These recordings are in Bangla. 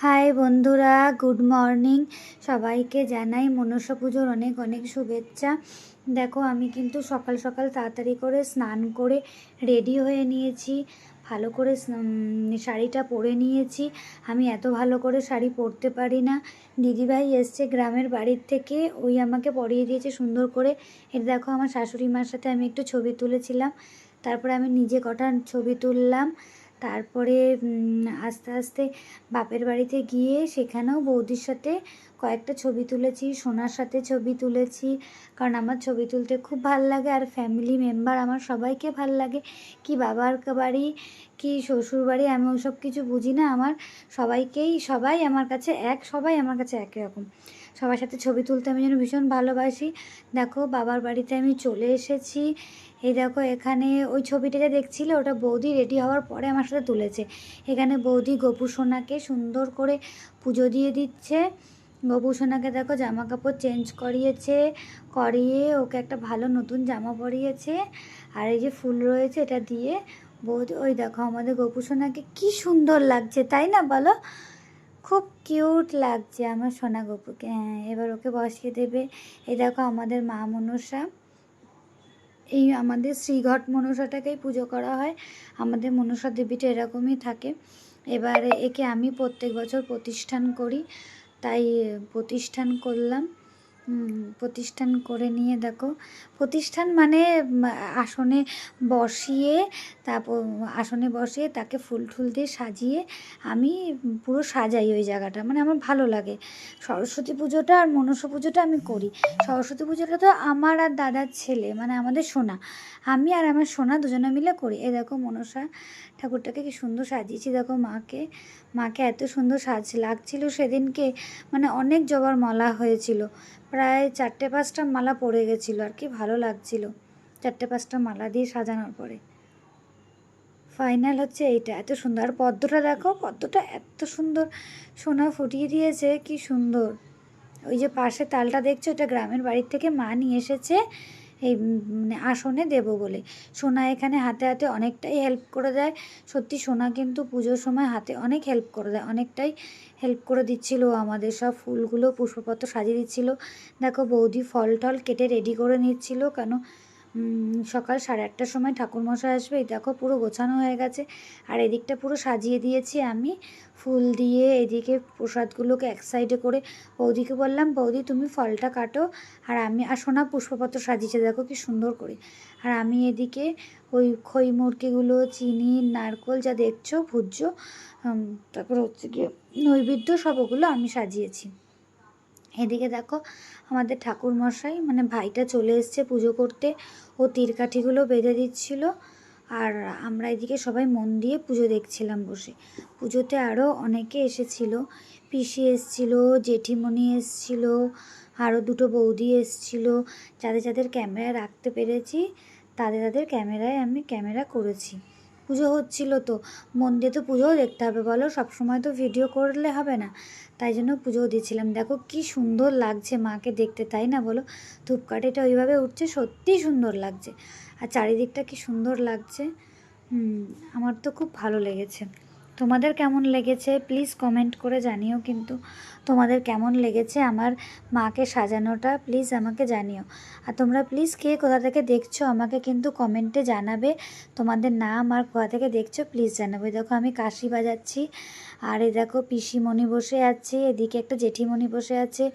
হাই বন্ধুরা, গুড মর্নিং। সবাইকে জানাই মনসা পুজোর অনেক অনেক শুভেচ্ছা। দেখো আমি কিন্তু সকাল সকাল তাড়াতাড়ি করে স্নান করে রেডি হয়ে নিয়েছি, ভালো করে শাড়িটা পরে নিয়েছি। আমি এত ভালো করে শাড়ি পরতে পারি না। দিদিভাই এসছে গ্রামের বাড়ির থেকে, ওই আমাকে পরিয়ে দিয়েছে সুন্দর করে। এটা দেখো আমার শাশুড়ি মার সাথে আমি একটু ছবি তুলেছিলাম, তারপরে আমি নিজে কটা ছবি তুললাম। তারপরে আস্তে আস্তে বাপের বাড়িতে গিয়ে সেখানেও বৌদির সাথে কয়েকটা ছবি তুলেছি, সোনার সাথে ছবি তুলেছি, কারণ আমার ছবি তুলতে খুব ভাল লাগে। আর ফ্যামিলি মেম্বার আমার সবাইকে ভাল লাগে, কি বাবার বাড়ি কি শ্বশুর বাড়ি আমি ওসব কিছু বুঝি না। আমার সবাই আমার কাছে সবাই আমার কাছে একই রকম। সবার সাথে ছবি তুলতে আমি যেন ভীষণ ভালোবাসি। দেখো বাবার বাড়িতে আমি চলে এসেছি। এই দেখো এখানে ওই ছবিটা যে দেখছিলে ওটা বৌদি রেডি হওয়ার পরে আমার সাথে তুলেছে। এখানে বৌদি গোপু সোনাকে সুন্দর করে পুজো দিয়ে দিচ্ছে। গোপু সোনাকে দেখো জামা কাপড় চেঞ্জ করিয়ে ওকে একটা ভালো নতুন জামা পরিয়েছে। আর এই যে ফুল রয়েছে এটা দিয়ে বৌদি, ওই দেখো আমাদের গোপু সোনাকে কী সুন্দর লাগছে, তাই না বলো? খুব কিউট লাগছে আমার সোনা গপুকে। হ্যাঁ, এবার ওকে বসিয়ে দেবে। এই দেখো আমাদের মা মনসা, এই আমাদের শ্রীঘট মনসাটাকেই পুজো করা হয়। আমাদের মনসা দেবীটা এরকমই থাকে। এবারে একে আমি প্রত্যেক বছর প্রতিষ্ঠান করি, তাই প্রতিষ্ঠান করলাম। প্রতিষ্ঠান করে নিয়ে দেখো, প্রতিষ্ঠান মানে আসনে বসিয়ে তাকে ফুল টুল দিয়ে সাজিয়ে আমি পুরো সাজাই ওই জায়গাটা, মানে আমার ভালো লাগে। সরস্বতী পুজোটা আর মনসা পুজোটা আমি করি। সরস্বতী পুজোটা তো আমার আর দাদার ছেলে, মানে আমাদের সোনা, আমি আর আমার সোনা দুজনে মিলে করি। এই দেখো মনসা ঠাকুরটাকে কি সুন্দর সাজিয়েছি। দেখো মাকে এত সুন্দর লাগছিল সেদিনকে, মানে অনেক জবার মালা হয়েছিল, প্রায় 4-5টা মালা পড়ে গেছিলো, আর কি ভালো লাগছিল 4-5টা মালা দিয়ে সাজানোর পরে। ফাইনাল হচ্ছে এইটা, এত সুন্দর। আর পদ্মটা দেখো, পদ্মটা এত সুন্দর সোনা ফুটিয়ে দিয়েছে, কি সুন্দর। ওই যে পাশে তালটা দেখছো, এটা গ্রামের বাড়ির থেকে মা নিয়ে এসেছে এই মানে আসনে দেবো বলে। সোনা এখানে হাতে হাতে অনেকটাই হেল্প করে দেয়। সত্যি সোনা কিন্তু পুজোর সময় হাতে অনেক হেল্প করে দেয়, অনেকটাই হেল্প করে দিচ্ছিলো আমাদের। সব ফুলগুলো পুষ্পপত্র সাজিয়ে দিচ্ছিলো। দেখো বৌদি ফল টল কেটে রেডি করে নিচ্ছিল, কেন সকাল 8:30টার সময় ঠাকুরমশাই আসবে। এই দেখো পুরো গোছানো হয়ে গেছে। আর এদিকটা পুরো সাজিয়ে দিয়েছি আমি ফুল দিয়ে। এদিকে প্রসাদগুলোকে এক সাইডে করে বৌদিকে বললাম, বৌদি তুমি ফলটা কাটো, আর সোনা পুষ্পপত্র সাজিয়েছে দেখো কি সুন্দর করে। আর আমি এদিকে ওই খই মুরগিগুলো, চিনি, নারকোল যা দেখছো ভুজ্য, তারপর হচ্ছে গিয়ে নৈবেদ্য, সব ওগুলো আমি সাজিয়েছি। এদিকে দেখো আমাদের ঠাকুরমশাই মানে ভাইটা চলে এসছে পুজো করতে, ও তীরকাঠিগুলো বেঁধে দিচ্ছিল। আর আমরা এদিকে সবাই মন দিয়ে পুজো দেখছিলাম বসে। পুজোতে আরও অনেকে এসেছিল, পিসি এসছিল, জেঠিমণি এসছিল, আরও 2টো বৌদি এসছিল। যাদের ক্যামেরা রাখতে পেরেছি তাদের ক্যামেরায় আমি ক্যামেরা করেছি। পুজো হচ্ছিল তো মন দিয়ে তো পুজোও দেখতে হবে বলো, সবসময় তো ভিডিও করলে হবে না, তাই জন্য পুজোও দিয়েছিলাম। দেখো কি সুন্দর লাগছে মাকে দেখতে, তাই না বলো? ধূপকাঠিটা ওইভাবে উঠছে, সত্যিই সুন্দর লাগছে। আর চারিদিকটা কি সুন্দর লাগছে। আমার তো খুব ভালো লেগেছে। তোমাদের কেমন লেগেছে প্লিজ কমেন্ট করে জানিও, কিন্তু তোমাদের কেমন লেগেছে আমার মাকে সাজানোটা প্লিজ আমাকে জানিও। আর তোমরা প্লিজ কে কোথা থেকে দেখছো আমাকে কিন্তু কমেন্টে জানাবে, তোমাদের নাম আর কোথা থেকে দেখছো প্লিজ জানাবে। দেখো আমি কাশি বাজাচ্ছি, আর এই দেখো পিসিমণি বসে আছে, এদিকে একটা জেঠিমণি বসে আছে,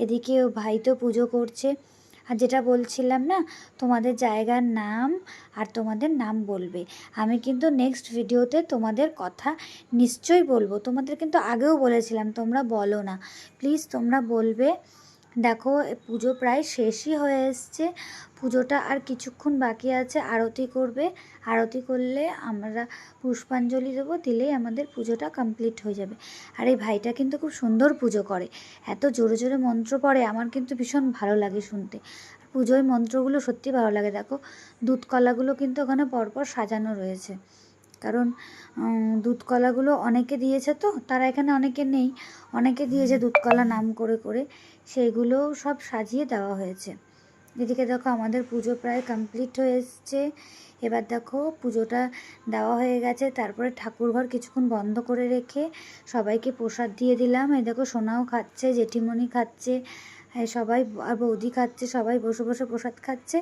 এদিকে ও ভাই তো পুজো করছে। আর যেটা বলছিলাম না, তোমাদের জায়গার নাম আর তোমাদের নাম বলবে। আমি কিন্তু নেক্সট ভিডিওতে তোমাদের কথা নিশ্চয়ই বলবো, তোমাদের কিন্তু আগেও বলেছিলাম, তোমরা বলো না, প্লিজ তোমরা বলবে। দেখো পুজো প্রায় শেষই হয়ে এসছে, পুজোটা আর কিছুক্ষণ বাকি আছে, আরতি করবে। আরতি করলে আমরা পুষ্পাঞ্জলি দেবো, দিলেই আমাদের পুজোটা কমপ্লিট হয়ে যাবে। আর এই ভাইটা কিন্তু খুব সুন্দর পুজো করে, এত জোরে জোরে মন্ত্র পড়ে, আমার কিন্তু ভীষণ ভালো লাগে শুনতে। পুজোয় মন্ত্রগুলো সত্যি ভালো লাগে। দেখো দুধ কলাগুলো কিন্তু ওখানে পরপর সাজানো রয়েছে, কারণ দুধ কলাগুলো অনেকে দিয়েছে, তো তারা এখানে অনেকে নেই, অনেকে দিয়েছে দুধ কলা নাম করে করে, সেইগুলো সব সাজিয়ে দেওয়া হয়েছে। এদিকে দেখো আমাদের পুজো প্রায় কমপ্লিট হয়ে এসছে। এবার দেখো পুজোটা দেওয়া হয়ে গেছে, তারপরে ঠাকুরঘর কিছুক্ষণ বন্ধ করে রেখে সবাইকে প্রসাদ দিয়ে দিলাম। এই দেখো সোনাও খাচ্ছে, জেঠিমণি খাচ্ছে, সবাই আর বৌদি খাচ্ছে, সবাই বসে বসে প্রসাদ খাচ্ছে।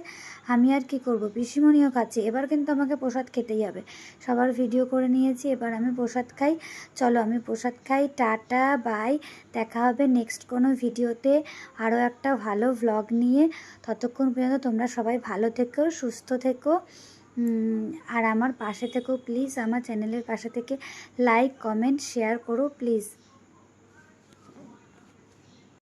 আমি আর কি করব, পিসিমণিও খাচ্ছে। এবার কিন্তু আমাকে প্রসাদ খেতেই হবে। সবার ভিডিও করে নিয়েছি, এবার আমি প্রসাদ খাই। চলো আমি প্রসাদ খাই। Tata, bye. দেখা হবে নেক্সট কোনো ভিডিওতে আরও একটা ভালো ভ্লগ নিয়ে। ততক্ষণ পর্যন্ত তোমরা সবাই ভালো থেকো, সুস্থ থেকো, আর আমার পাশে থেকো প্লিজ। আমার চ্যানেলের পাশে থেকে লাইক, কমেন্ট, শেয়ার করো প্লিজ।